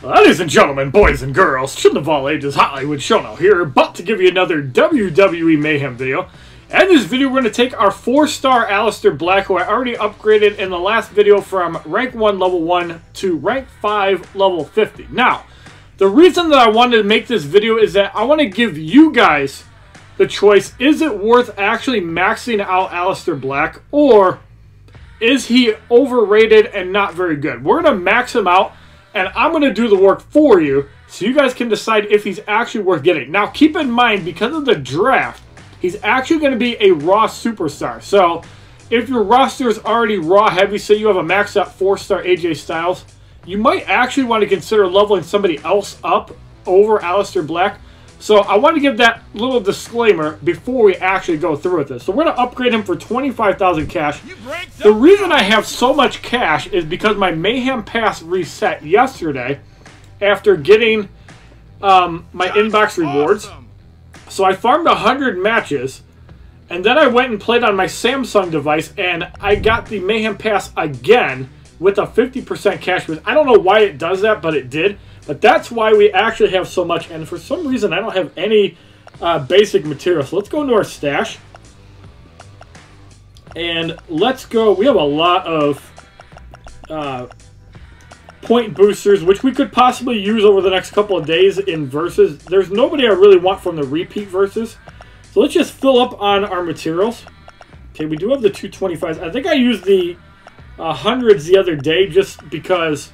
Ladies and gentlemen, boys and girls, children of all ages, HollywoodShono here, about to give you another WWE Mayhem video. And in this video, we're going to take our 4-star Aliester Black, who I already upgraded in the last video from rank 1 level 1 to rank 5 level 50. Now, the reason that I wanted to make this video is that I want to give you guys the choice. Is it worth actually maxing out Aliester Black, or is he overrated and not very good? We're going to max him out, and I'm going to do the work for you so you guys can decide if he's actually worth getting. Now, keep in mind, because of the draft, he's actually going to be a Raw superstar. So, if your roster is already Raw heavy, say you have a maxed out 4-star AJ Styles, you might actually want to consider leveling somebody else up over Aliester Black. So, I want to give that little disclaimer before we actually go through with this. So, we're going to upgrade him for 25,000 cash. The reason I have so much cash is because my Mayhem Pass reset yesterday after getting my inbox rewards. So I farmed 100 matches, and then I went and played on my Samsung device, and I got the Mayhem Pass again with a 50% cash boost. I don't know why it does that, but it did. But that's why we actually have so much, and for some reason I don't have any basic material. So let's go into our stash, and let's go. We have a lot of point boosters, which we could possibly use over the next couple of days in versus. There's nobody I really want from the repeat versus, so let's just fill up on our materials. Okay, we do have the 225s. I think I used the hundreds the other day just because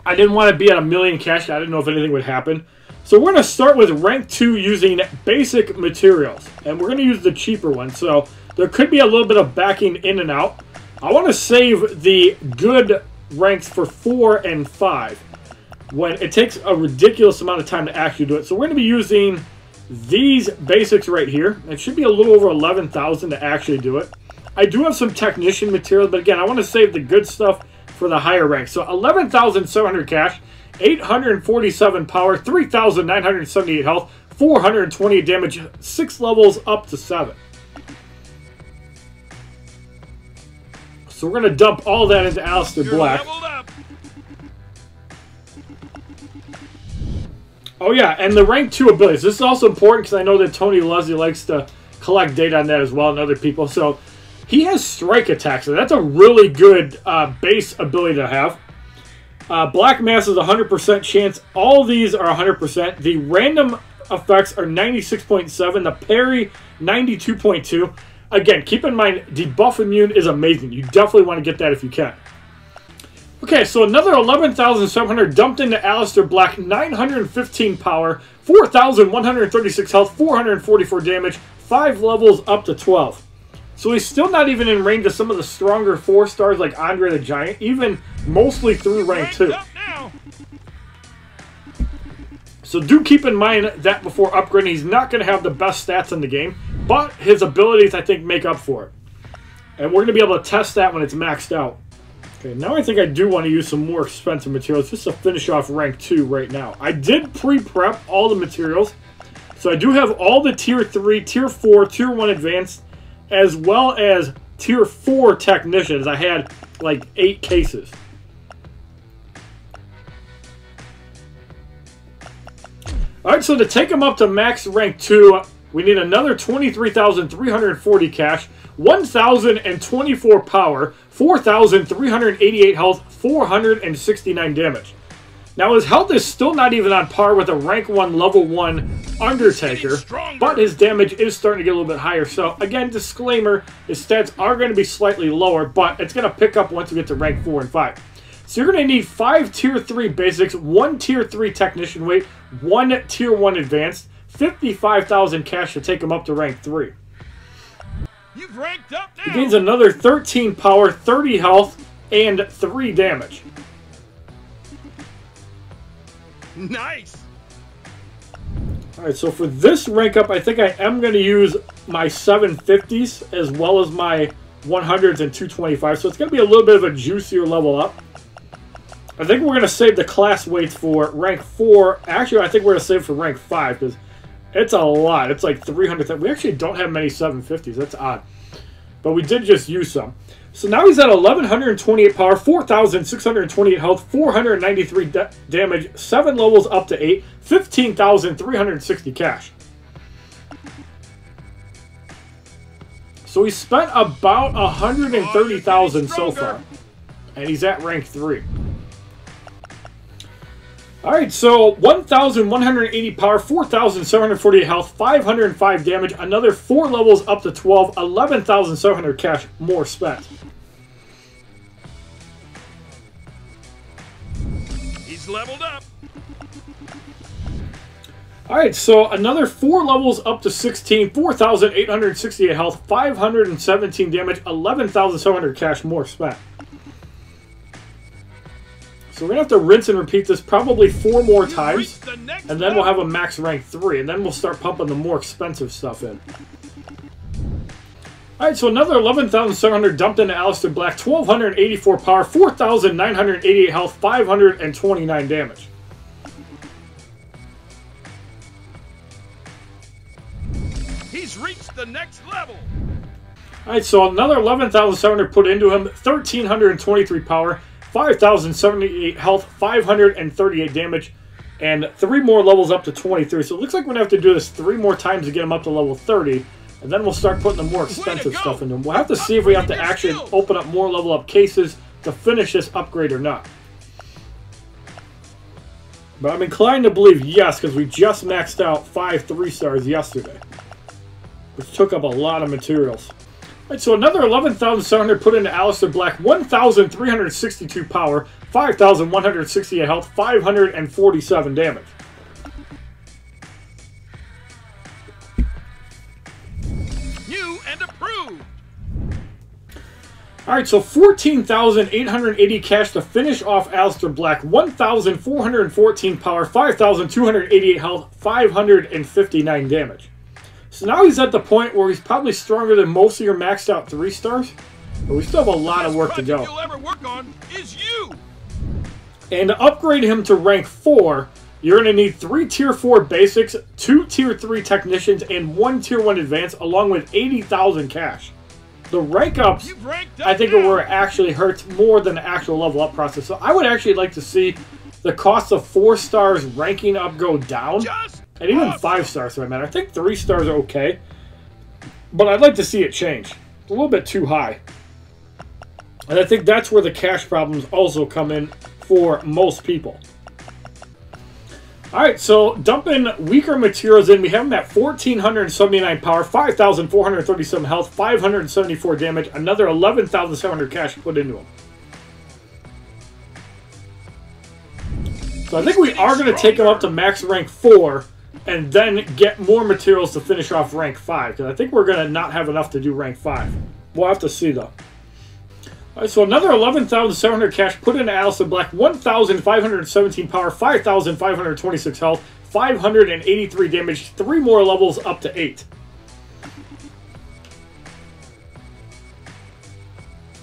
I didn't want to be at a million cash. I didn't know if anything would happen. So we're going to start with rank 2 using basic materials, and we're going to use the cheaper one. So there could be a little bit of backing in and out. I want to save the good ranks for 4 and 5 when it takes a ridiculous amount of time to actually do it. So we're going to be using these basics right here. It should be a little over 11,000 to actually do it. I do have some technician materials, but again, I want to save the good stuff for the higher ranks. So 11,700 cash, 847 power, 3,978 health, 428 damage, 6 levels up to 7. So we're going to dump all that into Aliester Black. Oh yeah, and the rank 2 abilities. This is also important because I know that Tony Leslie likes to collect data on that as well, and other people. So he has strike attacks, so that's a really good base ability to have. Black Mass is 100% chance. All these are 100%. The random effects are 96.7. The parry, 92.2. Again, keep in mind, debuff immune is amazing. You definitely want to get that if you can. Okay, so another 11,700 dumped into Aliester Black, 915 power, 4,136 health, 444 damage, 5 levels up to 12. So he's still not even in range of some of the stronger 4-stars like Andre the Giant, even mostly through rank 2. So do keep in mind that before upgrading, he's not going to have the best stats in the game, but his abilities, I think, make up for it. And we're going to be able to test that when it's maxed out. Okay, now I think I do want to use some more expensive materials just to finish off rank 2 right now. I did pre-prep all the materials, so I do have all the tier 3, tier 4, tier 1 advanced, as well as tier 4 technicians. I had like 8 cases. Alright, so to take him up to max rank 2, we need another 23,340 cash, 1,024 power, 4,388 health, 469 damage. Now his health is still not even on par with a rank 1 level 1 Undertaker, but his damage is starting to get a little bit higher. So again, disclaimer, his stats are going to be slightly lower, but it's going to pick up once we get to rank 4 and 5. So you're going to need 5 tier 3 basics, 1 tier 3 technician weight, 1 tier 1 advanced, 55,000 cash to take him up to rank 3. You've ranked up now. He gains another 13 power, 30 health, and 3 damage. Nice. Alright, so for this rank up, I think I am going to use my 750s as well as my 100s and 225. So it's going to be a little bit of a juicier level up. I think we're going to save the class weights for rank 4. Actually, I think we're going to save for rank 5 because it's a lot. It's like 300. We actually don't have many 750s. That's odd. but we did just use some. So now he's at 1,128 power, 4,628 health, 493 damage, 7 levels up to 8, 15,360 cash. So he spent about 130,000 so far, and he's at rank 3. Alright, so 1,180 power, 4,748 health, 505 damage, another 4 levels up to 12, 11,700 cash more spent. He's leveled up. Alright, so another 4 levels up to 16, 4,868 health, 517 damage, 11,700 cash more spent. So we're going to have to rinse and repeat this probably 4 more times, and then we'll have a max rank 3, and then we'll start pumping the more expensive stuff in. Alright, so another 11,700 dumped into Aliester Black, 1,284 power, 4,988 health, 529 damage. He's reached the next level. Alright, so another 11,700 put into him, 1,323 power, 5,078 health, 538 damage, and 3 more levels up to 23. So it looks like we're going to have to do this 3 more times to get him up to level 30, and then we'll start putting the more expensive stuff into him. We'll have to see if we have to actually open up more level up cases to finish this upgrade or not. But I'm inclined to believe yes, because we just maxed out 5 3-stars yesterday, which took up a lot of materials. Right, so another 11,700 put into Aliester Black, 1,362 power, 5,168 health, 547 damage. New and approved. Alright, so 14,880 cash to finish off Aliester Black, 1,414 power, 5,288 health, 559 damage. So now he's at the point where he's probably stronger than most of your maxed out 3-stars, but we still have a lot of work to go. You'll ever work on is you. And to upgrade him to rank 4, you're going to need 3 tier 4 basics, 2 tier 3 technicians, and 1 tier 1 advanced, along with 80,000 cash. The rank ups, I think, are where it actually hurts more than the actual level up process. So I would actually like to see the cost of 4 stars ranking up go down. And even 5 stars for that matter. I think 3 stars are okay, but I'd like to see it change. It's a little bit too high. And I think that's where the cash problems also come in for most people. Alright, so dumping weaker materials in. We have them at 1,479 power, 5,437 health, 574 damage, another 11,700 cash put into them. So I think we are going to take them up to max rank 4, and then get more materials to finish off rank 5. Because I think we're going to not have enough to do rank 5. We'll have to see, though. Alright, so another 11,700 cash put into Aliester Black, 1,517 power, 5,526 health, 583 damage, 3 more levels up to 8.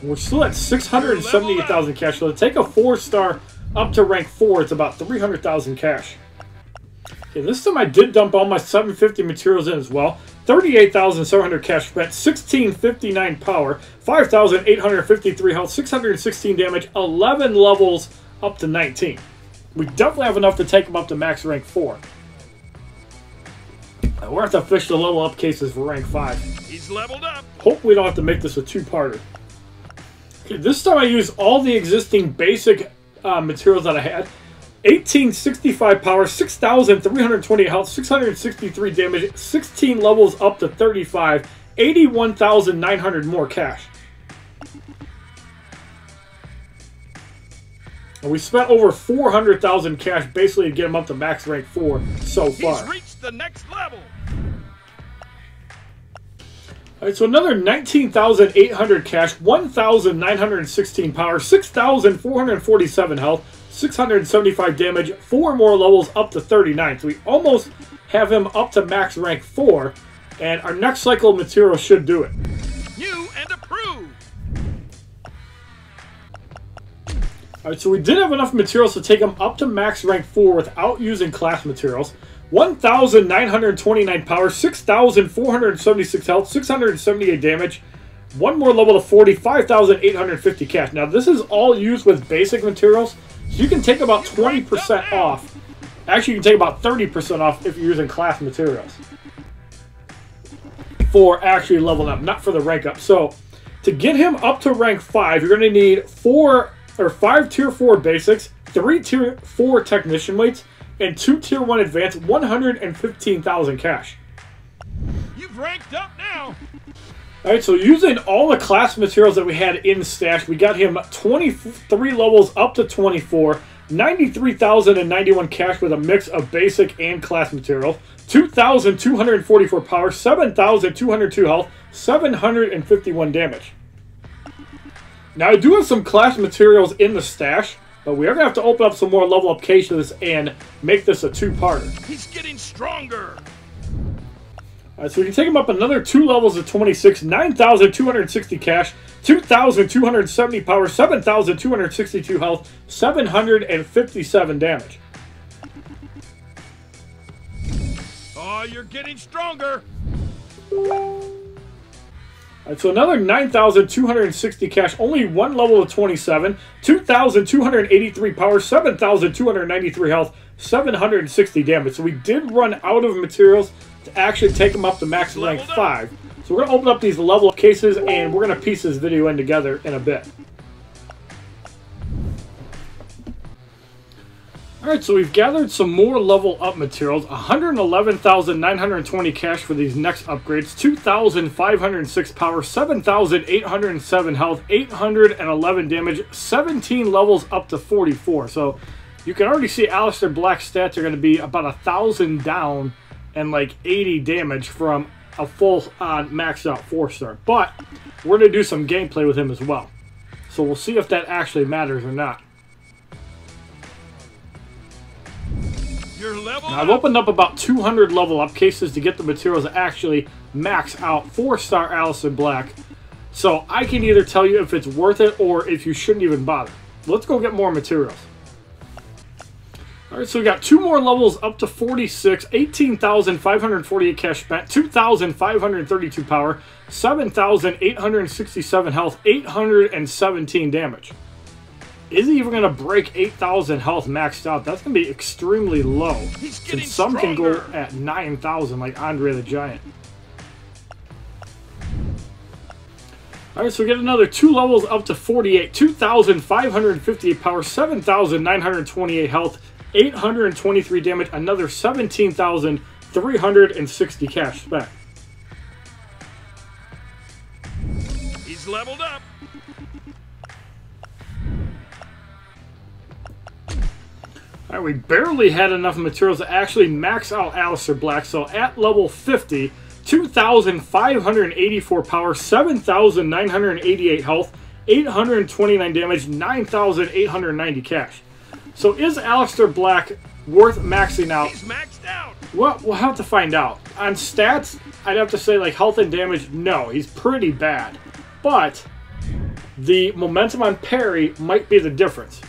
We're still at 678,000 cash. So to take a 4-star up to rank 4, it's about 300,000 cash. Okay, this time I did dump all my 750 materials in as well. 38,700 cash spent, 1,659 power, 5,853 health, 616 damage, 11 levels up to 19. We definitely have enough to take them up to max rank 4. We're going to have to fish the level up cases for rank 5. He's leveled up. Hope we don't have to make this a 2-parter. Okay, this time I used all the existing basic materials that I had. 1,865 power, 6,320 health, 663 damage, 16 levels up to 35, 81,900 more cash. And we spent over 400,000 cash basically to get him up to max rank 4 so far. He's reached the next level. Alright, so another 19,800 cash, 1,916 power, 6,447 health, 675 damage, 4 more levels up to 39. So we almost have him up to max rank 4, and our next cycle of material should do it. New and approved. Alright, so we did have enough materials to take him up to max rank 4 without using class materials. 1,929 power, 6,476 health, 678 damage, One more level to 40, 5,850 cash. Now, this is all used with basic materials, so you can take about 20% off. Actually, you can take about 30% off if you're using class materials for actually leveling up, not for the rank up. So, to get him up to rank 5, you're going to need 5 tier 4 basics, 3 tier 4 technician weights, and 2 tier 1 advanced, 115,000 cash. You've ranked up now. Alright, so using all the class materials that we had in stash, we got him 23 levels up to 24, 93,091 cash with a mix of basic and class materials, 2,244 power, 7,202 health, 751 damage. Now, I do have some class materials in the stash, but we are going to have to open up some more level up cases and make this a two-parter. He's getting stronger. Alright, so we can take him up another 2 levels of 26, 9,260 cash, 2,270 power, 7,262 health, 757 damage. Oh, you're getting stronger. Alright, so another 9,260 cash, only 1 level of 27, 2,283 power, 7,293 health, 760 damage. So we did run out of materials to actually take him up to max rank 5. So we're going to open up these level up cases and we're going to piece this video in together in a bit. Alright, so we've gathered some more level up materials. 111,920 cash for these next upgrades. 2,506 power, 7,807 health, 811 damage, 17 levels up to 44. So you can already see Aliester Black's stats are going to be about 1,000 down and like 80 damage from a full-on maxed out 4-star. But we're going to do some gameplay with him as well. So we'll see if that actually matters or not. Now, I've opened up about 200 level up cases to get the materials that actually max out 4-star Aliester Black. So I can either tell you if it's worth it or if you shouldn't even bother. Let's go get more materials. Alright, so we got 2 more levels up to 46, 18,548 cash spent, 2,532 power, 7,867 health, 817 damage. Is he even going to break 8,000 health maxed out? That's going to be extremely low. Since some can go at 9,000 like Andre the Giant. Alright, so we get another 2 levels up to 48, 2,558 power, 7,928 health, 823 damage, another 17,360 cash spent. He's leveled up. Alright, we barely had enough materials to actually max out Aliester Black, so at level 50, 2,584 power, 7,988 health, 829 damage, 9,890 cash. So is Aliester Black worth maxing out? He's maxed out. Well, we'll have to find out. On stats, I'd have to say like health and damage, no, he's pretty bad. But the momentum on parry might be the difference.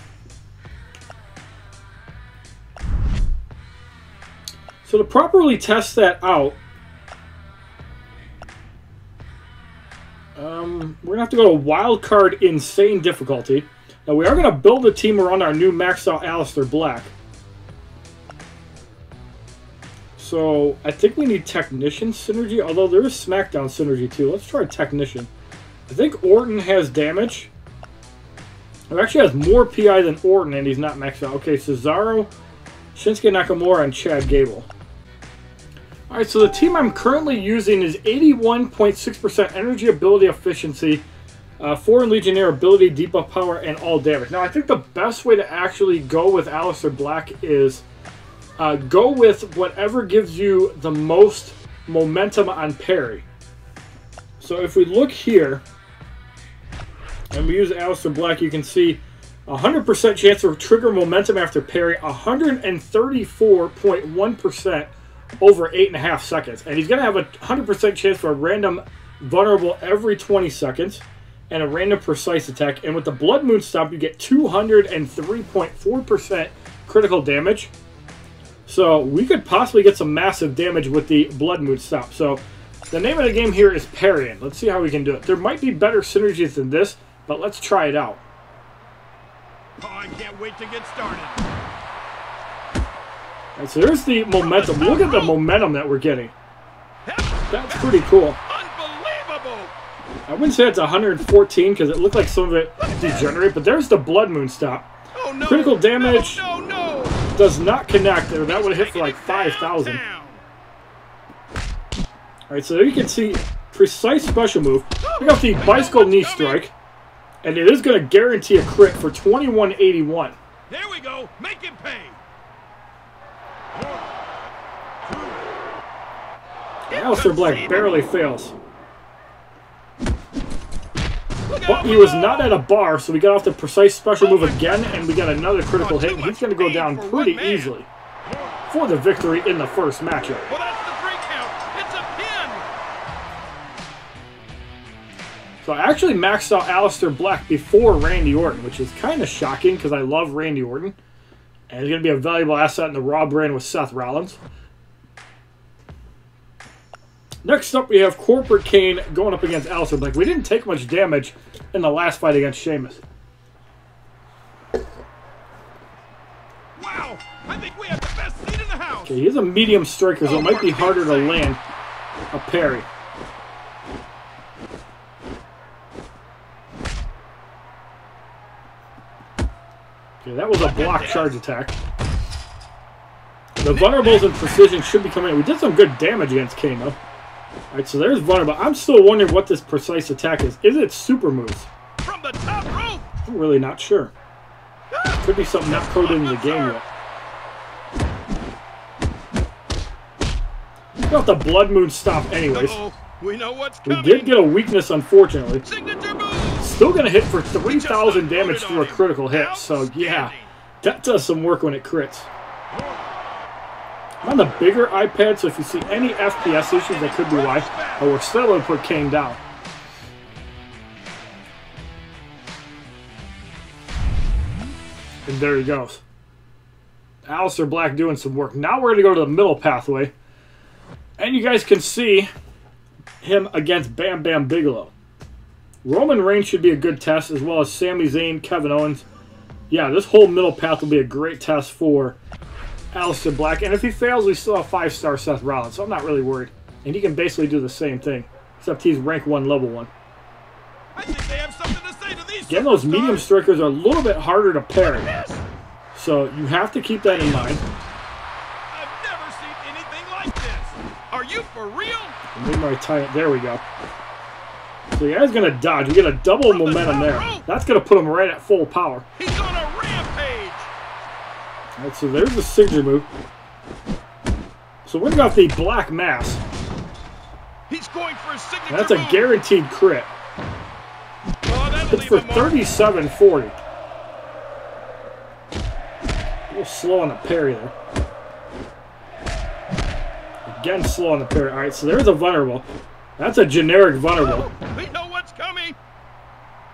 So to properly test that out, we're going to have to go to Wildcard Insane difficulty. Now we are going to build a team around our new maxed out Aliester Black. So I think we need Technician synergy, although there is SmackDown synergy too. Let's try Technician. I think Orton has damage. It actually has more PI than Orton and he's not maxed out. Okay, Cesaro, Shinsuke Nakamura, and Chad Gable. Alright, so the team I'm currently using is 81.6% energy ability efficiency, foreign legionnaire ability, debuff power, and all damage. Now, I think the best way to actually go with Aliester Black is go with whatever gives you the most momentum on parry. So if we look here, and we use Aliester Black, you can see 100% chance of trigger momentum after parry, 134.1% over 8.5 seconds. And he's going to have a 100% chance for a random vulnerable every 20 seconds and a random precise attack. And with the Blood Moon Stomp, you get 203.4% critical damage. So we could possibly get some massive damage with the Blood Moon Stomp. So The name of the game here is parrying. Let's see how we can do it. There might be better synergies than this, but let's try it out. Oh, I can't wait to get started. Alright, so there's the momentum. Look at the momentum that we're getting. That's pretty cool. Unbelievable! I wouldn't say it's 114 because it looked like some of it degenerate, but there's the blood moon stop. Oh, no. Critical damage No. does not connect, or that would have hit for like 5,000. Alright, so there you can see precise special move. We got the bicycle knee strike, and it is going to guarantee a crit for 2181. There we go. Make it pay. Aliester Black barely fails. But he was not at a bar, so we got off the precise special move again, and we got another critical hit, and he's going to go down pretty easily for the victory in the first matchup. Well, that's the 3 count. It's a pin. So I actually maxed out Aliester Black before Randy Orton, which is kind of shocking because I love Randy Orton. And he's going to be a valuable asset in the Raw brand with Seth Rollins. Next up, we have Corporate Kane going up against Aliester Black. We didn't take much damage in the last fight against Sheamus. Wow, I think we have the best seat in the house. Okay, he's a medium striker, so it might be harder to land a parry. Okay, that was a block charge attack. The vulnerables and precision should be coming in. We did some good damage against Kane, though. Alright, so there's vulnerable. I'm still wondering what this precise attack is. Is it super moves? From the top rope. I'm really not sure. Could be something not coded in the game yet. We got the blood moon stop anyways. We know what's We coming. did get a weakness, unfortunately. Signature move. Still going to hit for 3,000 damage through a critical hit. So, yeah, that does some work when it crits. I'm on the bigger iPad, so if you see any FPS issues, that could be why. But we're still able to put Kane down. And there he goes. Aliester Black doing some work. Now we're going to go to the middle pathway. And you guys can see him against Bam Bam Bigelow. Roman Reigns should be a good test, as well as Sami Zayn, Kevin Owens. Yeah, this whole middle path will be a great test for Aliester Black. And if he fails, we still have 5-star Seth Rollins, so I'm not really worried. And he can basically do the same thing, except he's rank 1, level 1. I think they have something to say to these. Again, those medium strikers are a little bit harder to parry. So you have to keep that in mind. I've never seen anything like this. Are you for real? There we go. So the guy's going to dodge. We get a double momentum there. That's going to put him right at full power. He's on a rampage. All right, so there's the signature move. So we're going to the Black Mass. He's going for a signature That's a guaranteed crit. It's for 3740. A little slow on the parry there. Again, slow on the parry. All right, so there's a vulnerable. That's a generic vulnerable. We know what's coming.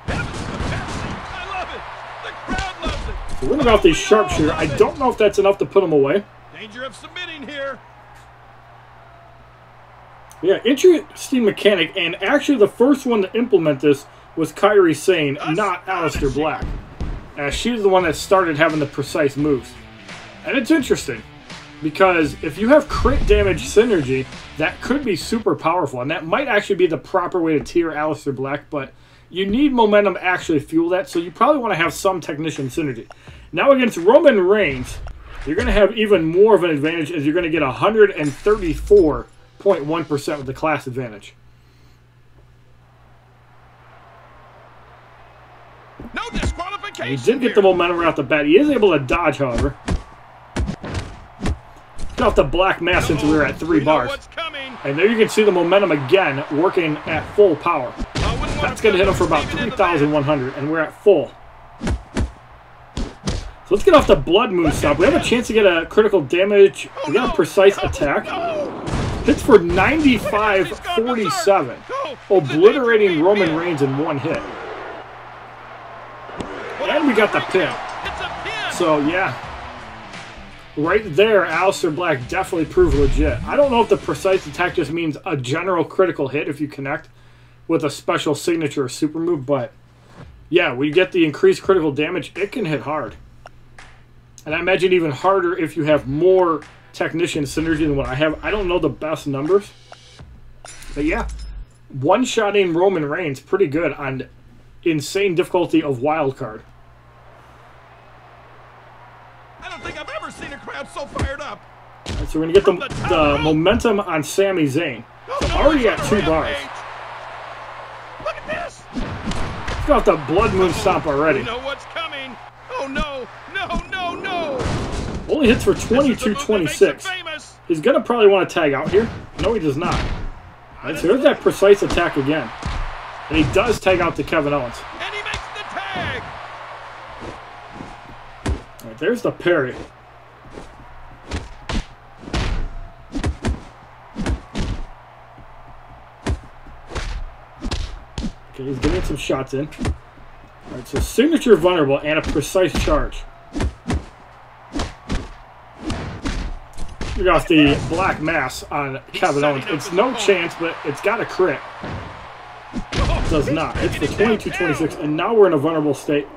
I love it. The crowd loves it. So we're about the sharpshooter. I don't know if that's enough to put him away. Danger of submitting here. Yeah, interesting mechanic, and actually the first one to implement this was Kairi Sane, not Aliester Black. She's the one that started having the precise moves. And it's interesting, because if you have crit damage synergy, that could be super powerful, and that might actually be the proper way to tier Aliester Black, but you need momentum to actually fuel that, so you probably want to have some technician synergy. Now against Roman Reigns, you're going to have even more of an advantage, as you're going to get 134.1% with the class advantage. No disqualification. He did get the momentum right off the bat. He is able to dodge, however. Got off the Black Mass since we were at 3 bars. And there you can see the momentum again working at full power. That's going to hit him for about 3,100, and we're at full. So let's get off the Blood Moon stop. We have a chance to get a critical damage. We got a precise attack. Hits for 95.47, obliterating Roman Reigns in one hit. And we got the pin. So, yeah. right there, Aliester Black definitely proved legit. I don't know if the precise attack just means a general critical hit if you connect with a special signature or super move, but yeah, we get the increased critical damage. It can hit hard. And I imagine even harder if you have more technician synergy than what I have. I don't know the best numbers, but yeah, one-shotting Roman Reigns pretty good on insane difficulty of wild card. I don't think I've ever seen a crowd so fired up. Right, so we're gonna get the momentum on Sami Zayn. So already at 2 bars. Look at this. He's got the Blood Moon Stomp already. You know what's coming. Oh no, no, no, no. Only hits for 22-26. He's gonna probably want to tag out here. No, he does not. Right, so there's that precise attack again. And he does tag out to Kevin Owens. And he makes the tag. Right, there's the parry. Okay, he's getting some shots in. Alright, so signature vulnerable and a precise charge. We got the black mass on Kevin Owens. It's no chance, but it's got a crit. It does not. It's the 22-26, and now we're in a vulnerable state.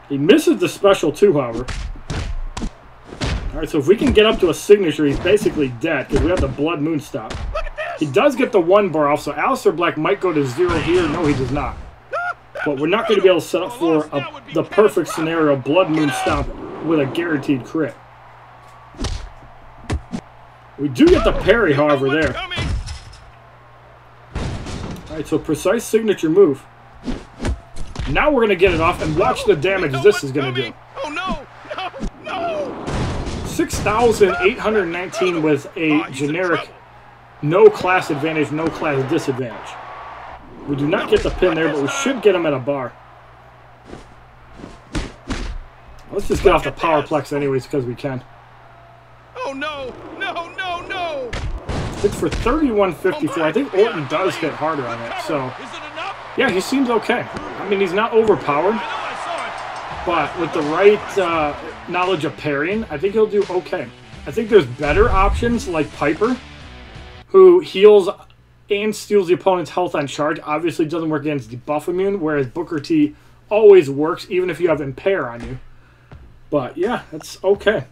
He misses the special too, however. Alright, so if we can get up to a signature, he's basically dead, because we have the Blood Moon Stop. He does get the 1 bar off, so Aliester Black might go to 0 here. No, he does not. But we're not going to be able to set up for the perfect scenario, Blood Moon Stomp with a guaranteed crit. We do get the parry, however, there. Alright, so precise signature move. Now we're going to get it off and watch the damage this is going to do. Oh no! No! No! 6,819 with a generic no class advantage, no class disadvantage. We do not get the pin there, but we should get him at a bar. Let's just get off the Powerplex anyways, because we can. Oh no! No! No! No! It's for 31.54. I think Orton does hit harder on it, so yeah, he seems okay. I mean, he's not overpowered, but with the right knowledge of parrying, I think he'll do okay. I think there's better options like Piper, who heals and steals the opponent's health on charge. Obviously doesn't work against debuff immune, whereas Booker T always works even if you have Impair on you. But yeah, that's okay.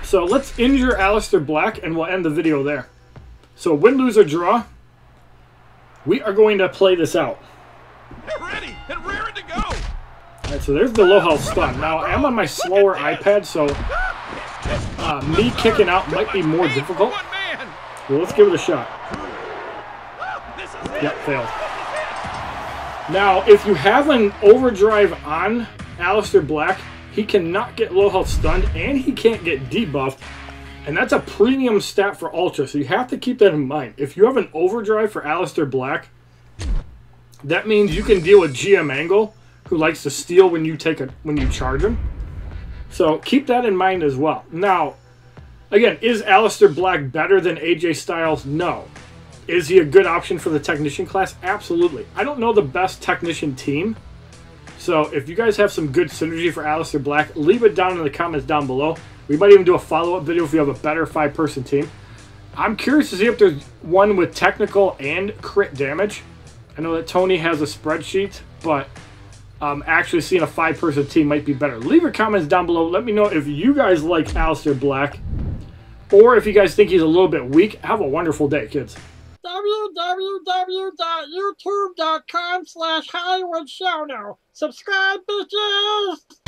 So let's injure Aliester Black and we'll end the video there. So win, lose, or draw, we are going to play this out. Get ready and rearing to go. Alright, so there's the low health stun. Now I'm on my slower iPad, so me kicking out might be more difficult. Well, let's give it a shot. Yep, failed. Now, if you have an overdrive on Aliester Black, he cannot get low health stunned, and he can't get debuffed. And that's a premium stat for Ultra, so you have to keep that in mind. If you have an overdrive for Aliester Black, that means you can deal with GM Angle, who likes to steal when you charge him. So keep that in mind as well. Now, again, is Aliester Black better than AJ Styles? No. Is he a good option for the Technician class? Absolutely. I don't know the best Technician team. So if you guys have some good synergy for Aliester Black, leave it down in the comments down below. We might even do a follow-up video if you have a better 5-person team. I'm curious to see if there's one with technical and crit damage. I know that Tony has a spreadsheet, but actually seeing a 5-person team might be better. Leave your comments down below. Let me know if you guys like Aliester Black, or if you guys think he's a little bit weak. Have a wonderful day, kids. www.youtube.com/HollywoodShono. Subscribe, bitches!